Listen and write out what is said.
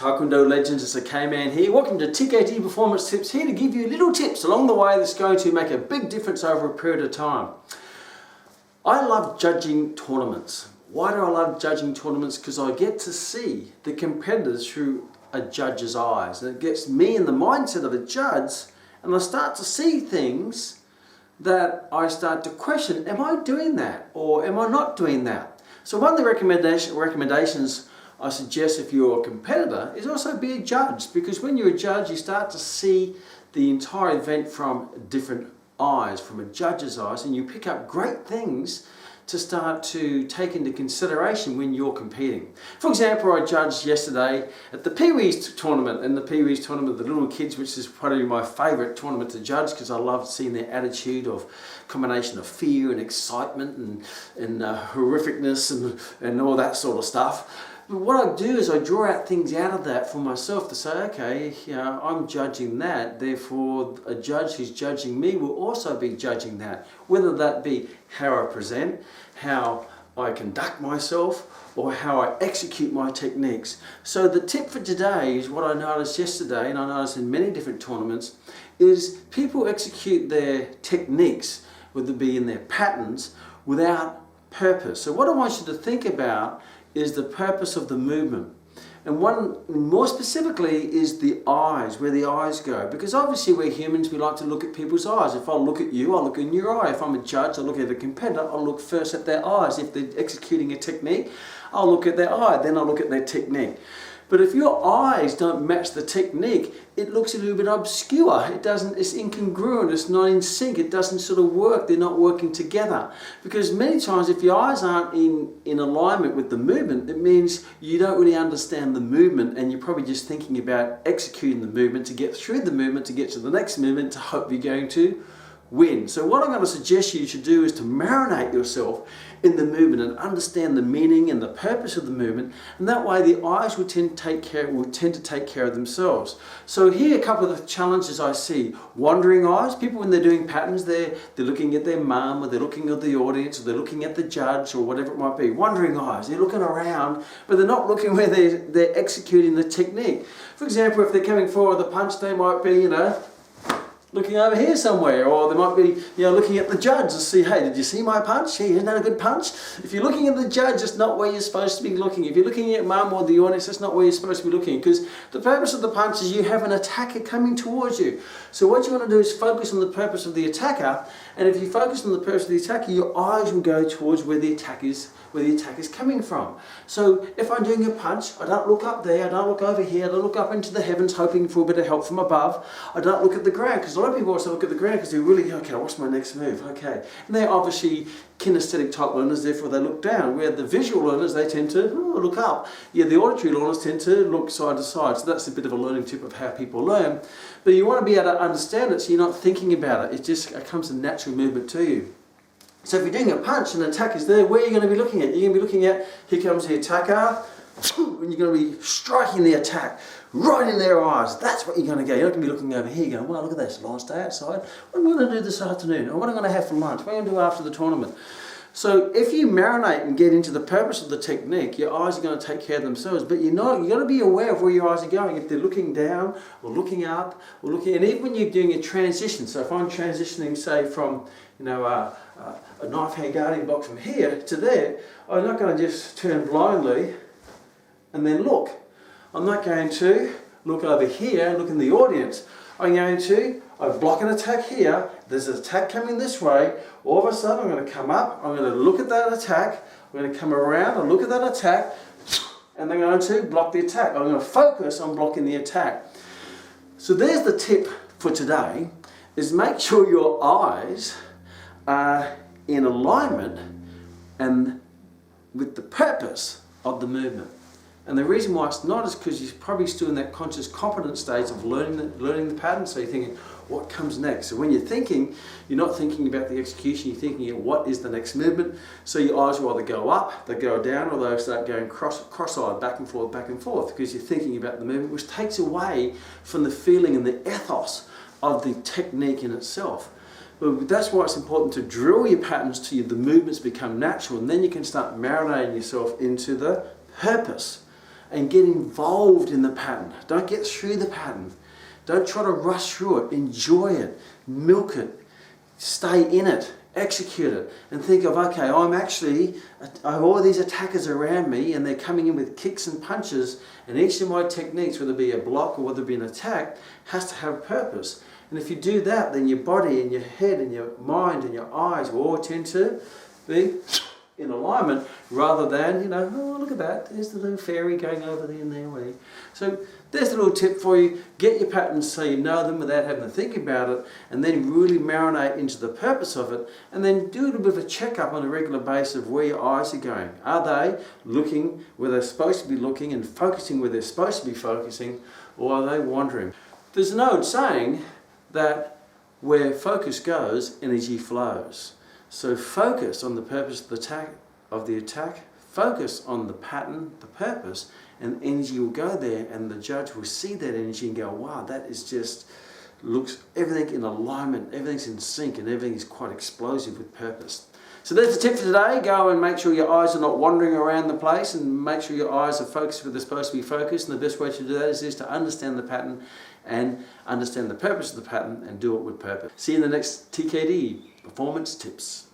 Taekwondo Legends, it's a Kman here. Welcome to TKT Performance Tips, here to give you little tips along the way that's going to make a big difference over a period of time. I love judging tournaments. Why do I love judging tournaments? Because I get to see the competitors through a judge's eyes. And it gets me in the mindset of a judge, and I start to see things that I start to question, am I doing that or am I not doing that? So one of the recommendations I suggest if you're a competitor is also be a judge, because when you're a judge you start to see the entire event from different eyes, from a judge's eyes, and you pick up great things to start to take into consideration when you're competing. For example, I judged yesterday at the Pee-wees tournament, and the Pee-wees tournament, the little kids, which is probably my favourite tournament to judge because I love seeing their attitude of combination of fear and excitement and horrificness and all that sort of stuff. But what I do is I draw out things out of that for myself to say, okay, I'm judging that, therefore a judge who's judging me will also be judging that, whether that be how I present, how I conduct myself, or how I execute my techniques. So the tip for today is what I noticed yesterday, and I noticed in many different tournaments, is people execute their techniques, whether it be in their patterns, without purpose. So what I want you to think about is the purpose of the movement. And one more specifically is the eyes, where the eyes go. Because obviously we're humans, we like to look at people's eyes. If I look at you, I look in your eye. If I'm a judge, I look at a competitor, I'll look first at their eyes. If they're executing a technique, I'll look at their eye, then I'll look at their technique. But if your eyes don't match the technique, it looks a little bit obscure. It's incongruent, it's not in sync, it doesn't sort of work, they're not working together. Because many times if your eyes aren't in alignment with the movement, it means you don't really understand the movement, and you're probably just thinking about executing the movement to get through the movement, to get to the next movement, to hope you're going to win. So what I'm going to suggest you should do is to marinate yourself in the movement and understand the meaning and the purpose of the movement, and that way the eyes will tend to take care of themselves. So here are a couple of the challenges I see. Wandering eyes, people when they're doing patterns, they're looking at their mum, or they're looking at the audience, or they're looking at the judge, or whatever it might be. Wandering eyes, they're looking around, but they're not looking where they're executing the technique. For example, if they're coming forward with a punch, they might be, looking over here somewhere, or they might be, looking at the judge to see, hey, did you see my punch? Hey, isn't that a good punch? If you're looking at the judge, it's not where you're supposed to be looking. If you're looking at mum or the audience, that's not where you're supposed to be looking, because the purpose of the punch is you have an attacker coming towards you. So what you want to do is focus on the purpose of the attacker, and if you focus on the purpose of the attacker, your eyes will go towards where the attack is coming from. So if I'm doing a punch, I don't look up there, I don't look over here, I don't look up into the heavens hoping for a bit of help from above. I don't look at the ground, because a lot of people also look at the ground because they're really, okay, what's my next move? Okay. And they're obviously kinesthetic type learners, therefore they look down, where the visual learners, they tend to look up. Yeah, the auditory learners tend to look side to side. So that's a bit of a learning tip of how people learn. But you want to be able to understand it so you're not thinking about it. It comes a natural movement to you. So if you're doing a punch and an attack is there, where are you going to be looking at? You're going to be looking at, here comes the attacker, and you're going to be striking the attack right in their eyes. That's what you're going to go. You're not going to be looking over here going, well, look at this, last day outside. What am I going to do this afternoon? Or what am I going to have for lunch? What am I going to do after the tournament? So if you marinate and get into the purpose of the technique, your eyes are going to take care of themselves, but you've got to be aware of where your eyes are going. If they're looking down or looking up or looking, and even when you're doing a transition, so if I'm transitioning, say, from a knife hand guarding block from here to there, I'm not going to just turn blindly and then look. I'm not going to look over here and look in the audience. I'm going to block an attack here, there's an attack coming this way, all of a sudden I'm going to come up, I'm going to look at that attack, I'm going to come around and look at that attack, and I'm going to block the attack. I'm going to focus on blocking the attack. So there's the tip for today, is make sure your eyes are in alignment and with the purpose of the movement. And the reason why it's not is because you're probably still in that conscious competent stage of learning the pattern. So you're thinking, what comes next? So when you're thinking, you're not thinking about the execution, you're thinking of what is the next movement. So your eyes will either go up, they go down, or they'll start going cross-eyed, back and forth, because you're thinking about the movement, which takes away from the feeling and the ethos of the technique in itself. But that's why it's important to drill your patterns till the movements become natural, and then you can start marinating yourself into the purpose. and get involved in the pattern. Don't get through the pattern. Don't try to rush through it. Enjoy it, milk it, stay in it, execute it, and think of, okay, I have all these attackers around me and they're coming in with kicks and punches, and each of my techniques, whether it be a block or whether it be an attack, has to have a purpose. And if you do that, then your body and your head and your mind and your eyes will all tend to be in alignment, rather than, oh, look at that, there's the little fairy going over there and there. So there's a little tip for you. Get your patterns so you know them without having to think about it, and then really marinate into the purpose of it, and then do a little bit of a checkup on a regular basis of where your eyes are going. Are they looking where they're supposed to be looking and focusing where they're supposed to be focusing, or are they wandering? There's an old saying that where focus goes, energy flows. So focus on the purpose of the attack, focus on the pattern, the purpose, and energy will go there, and the judge will see that energy and go, wow, that is just, looks everything in alignment, everything's in sync, and everything is quite explosive with purpose. So there's the tip for today. Go and make sure your eyes are not wandering around the place, and make sure your eyes are focused where they're supposed to be focused. And the best way to do that is to understand the pattern and understand the purpose of the pattern and do it with purpose. See you in the next TKD Performance Tips.